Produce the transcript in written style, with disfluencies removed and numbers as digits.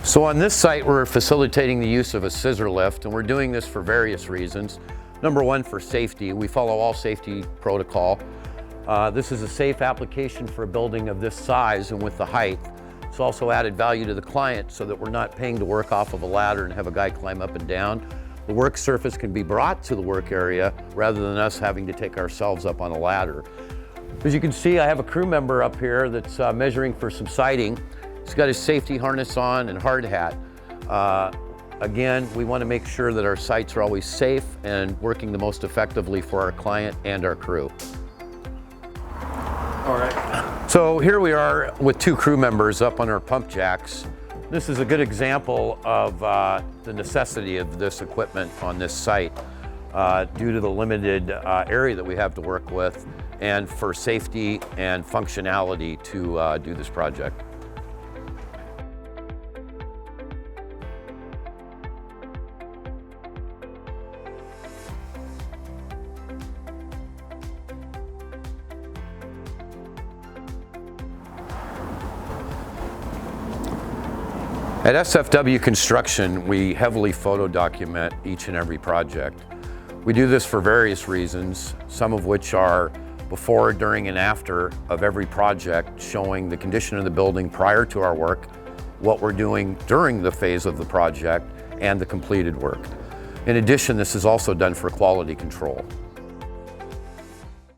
So on this site, we're facilitating the use of a scissor lift, and we're doing this for various reasons. Number one, for safety. We follow all safety protocol. This is a safe application for a building of this size and with the height. It's also added value to the client so that we're not paying to work off of a ladder and have a guy climb up and down. The work surface can be brought to the work area rather than us having to take ourselves up on a ladder. As you can see, I have a crew member up here that's measuring for some siding. He's got his safety harness on and hard hat. Again, we want to make sure that our sites are always safe and working the most effectively for our client and our crew. All right. So here we are with two crew members up on our pump jacks. This is a good example of the necessity of this equipment on this site due to the limited area that we have to work with and for safety and functionality to do this project. At SFW Construction, we heavily photo document each and every project. We do this for various reasons, some of which are before, during, and after of every project, showing the condition of the building prior to our work, what we're doing during the phase of the project, and the completed work. In addition, this is also done for quality control.